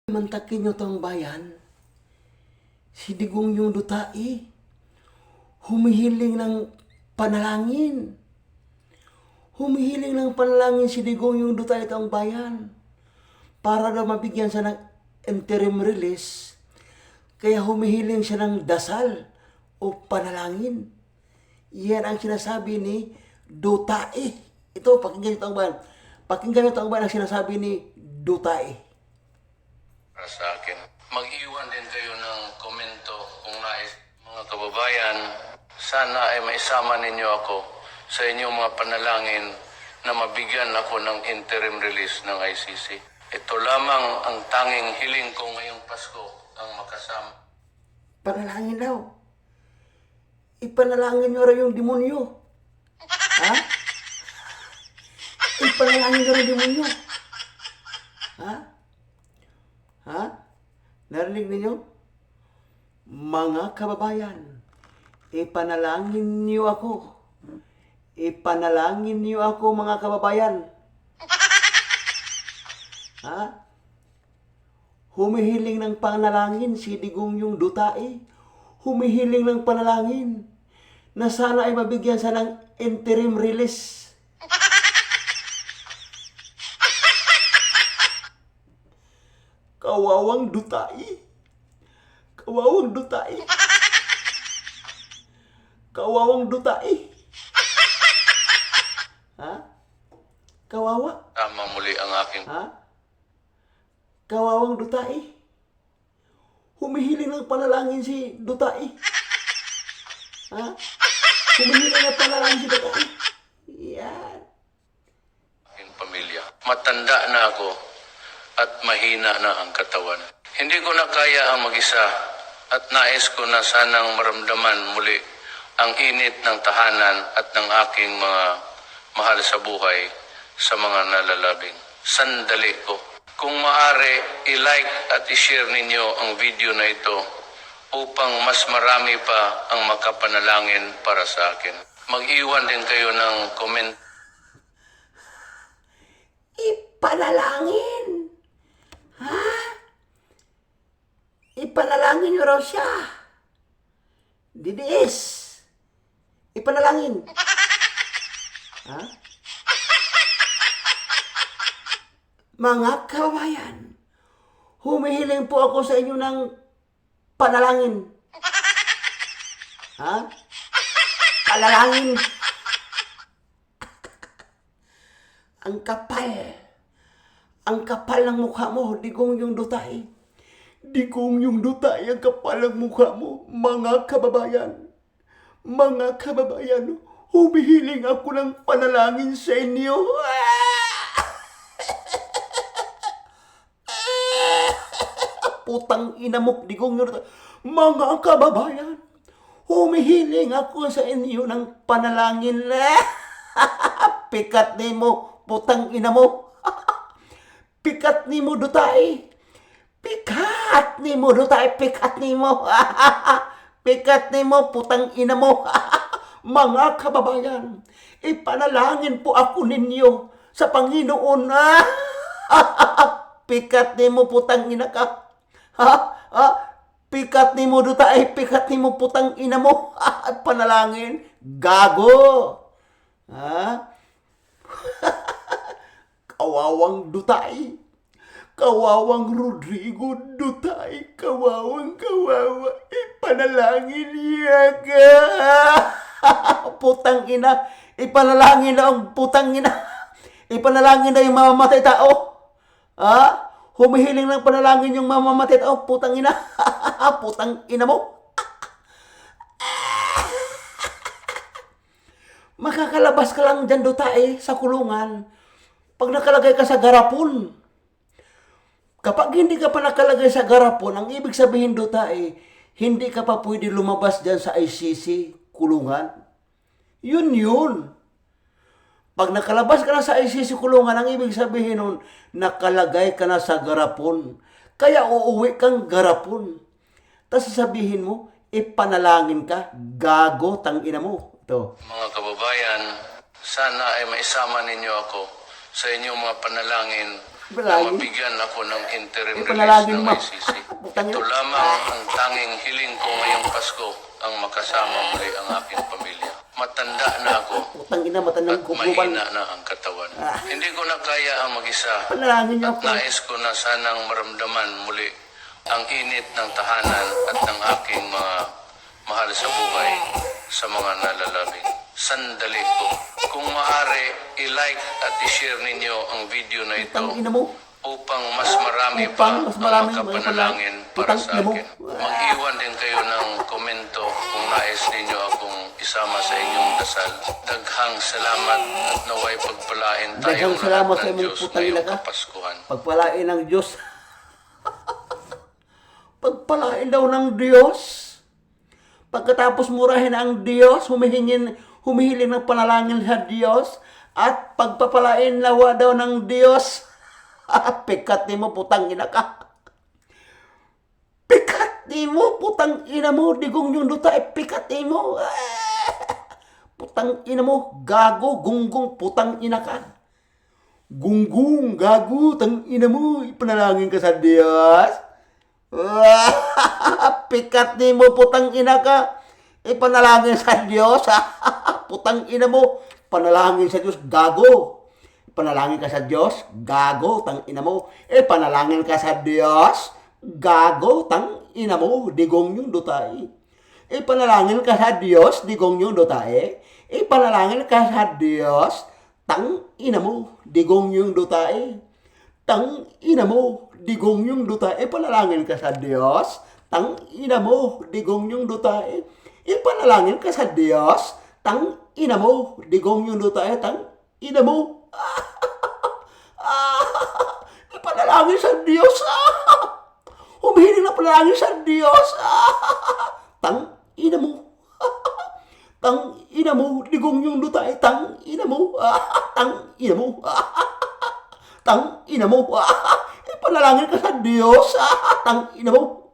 Mantakin nyo tong bayan, si Digong yung Dutai, humihiling ng panalangin. Humihiling ng panalangin si Digong yung Dutai itong bayan para daw mabigyan siya ng interim release. Kaya humihiling siya ng dasal o panalangin. Yan ang sinasabi ni Dutai. Ito, pakinggan ito ang bayan. Pakinggan ito ang bayan ang sinasabi ni Dutai. Para sa akin, mag-iwan din kayo ng komento kung nais, mga kababayan, sana ay maisama ninyo ako sa inyong mga panalangin na mabigyan ako ng interim release ng ICC. Ito lamang ang tanging hiling ko ngayong Pasko ang makasama. Panalangin daw. Ipanalangin nyo rin yung demonyo. Ha? Ipanalangin nyo rin yung demonyo. Ha? Ha? Narinig ninyo? Mga kababayan, ipanalangin niyo ako. Ipanalangin niyo ako, mga kababayan. Ha? Humihiling ng panalangin si Digong yung Dutai. Humihiling ng panalangin na sana ay mabigyan siya ng interim release. Kawawang Dutai. Kawawang Dutai. Kawawang Dutai. Ha? Kawawa? Tama muli ang aking... Ha? Kawawang Dutai. Humihiling ng panalangin si Dutai. Ha? Humihiling ng panalangin si Dutai. Yan. aking pamilya. Matanda na ako at mahina na ang katawan. Hindi ko na kaya ang mag-isa at nais ko na sanang maramdaman muli ang init ng tahanan at ng aking mga mahal sa buhay sa mga nalalabing. Sandali ko. Kung maaari, i-like at i-share ninyo ang video na ito upang mas marami pa ang makapanalangin para sa akin. Mag-iwan din kayo ng comment. Ipanalangin. Ha? Ipanalangin nyo raw siya. Didiis. Ipanalangin. Ha? Mga kababayan, humihiling po ako sa inyo ng panalangin. Ha? Panalangin. Ang kapal. Ang kapal ng mukha mo, Digong yung Dutai. Digong yung Dutai, ang kapal ng mukha mo, mga kababayan. Mga kababayan, humihiling ako ng panalangin sa inyo. Putang ina mo, Digong yung Dutai. Mga kababayan, humihiling ako sa inyo ng panalangin. Pikat ni mo, putang ina mo. Pikat ni mo, Dutai. Pikat ni mo, Dutai. Pikat ni mo. Pikat ni mo, putang ina mo. Mga kababayan, ipanalangin po ako ninyo sa Panginoon. Pikat ni mo, putang ina ka. Pikat ni mo, Dutai. Pikat ni mo, putang ina mo. Panalangin. Gago. Ha? Kawawang Dutai. Kawawang Rodrigo Dutai. Kawawang kawawa. Ipanalangin niya ka. Putang ina. Ipanalangin na ang putang ina. Ipanalangin na yung mamamatay tao. Ha? Humihiling ng panalangin yung mamamatay tao. Putang ina. Putang ina mo. Makakalabas ka lang dyan, Dutai, sa kulungan pag nakalagay ka sa garapon. Kapag hindi ka pa nakalagay sa garapon, ang ibig sabihin, Dutai, hindi ka pa pwede lumabas dyan sa ICC kulungan. Yun. Pag nakalabas ka na sa ICC kulungan, ang ibig sabihin nun, nakalagay ka na sa garapon. Kaya uuwi kang garapon. Tapos sasabihin mo, ipanalangin ka, gago, tangina mo. Ito. Mga kababayan, sana ay maisama ninyo ako sa inyong mga panalangin na Panalangin. mabigyan ako ng interim release Panalangin ng mo. ICC. Putang Ito ina. lamang ang tanging hiling ko ngayong Pasko ang makasama muli ang aking pamilya. Matanda na ako Putang ina, mata at ng kukuban. mahina na ang katawan. Hindi ko na kaya ang mag-isa Panalangin niyo at ako. nais ko na sanang maramdaman muli ang init ng tahanan at ng aking mga mahal sa buhay sa mga nalalabing. Sandali ko. Kung maaari, i-like at i-share ninyo ang video na ito Putang ina mo. upang mas marami Upang pa mas marami ang makapanalangin para Putang sa ina mo. akin. Mag-iwan din kayo ng komento kung nais ninyo akong isama sa inyong dasal. Daghang salamat at naway pagpalain tayong Daghang lahat salamat sa ng imong Diyos putang ina ngayong ka. Kapaskuhan. Pagpalain ng Diyos. Pagpalain daw ng Diyos. Pagkatapos murahin ang Diyos, humihiling ng panalangin sa Diyos, at pagpapalain lawa daw ng Diyos. Pikat ni mo, putang ina ka. Pikat ni mo, putang ina mo, digong yung duta, pikat ni mo. Putang ina mo, gago, gunggong, putang ina ka. Gunggong, gago, tang ina mo, ipanalangin ka sa Diyos. Pikat ni mo, putang ina ka. Ipanalangin sa Diyos. Putang ina mo, panalangin sa Diyos, gago. Panalangin ka sa Diyos, gago, tang ina mo. Panalangin ka sa Diyos, gago, tang ina mo, digong yung dutay. Panalangin ka sa Diyos, digong yung dutay. Panalangin ka sa Diyos, tang ina mo, digong yung dutay. Tang ina mo, digong yung dutay. Panalangin ka sa Diyos, tang ina mo, digong yung dutay. Panalangin ka sa Diyos, tang ina mo, digong yung dutay, tang ina mo. Panalangin sa Diyos. Humihiling na panalangin sa Diyos. Tang ina mo. Tang ina mo, digong yung dutay, tang ina mo. Tang ina mo. Tang ina mo. Panalangin ka sa Diyos. Tang ina mo.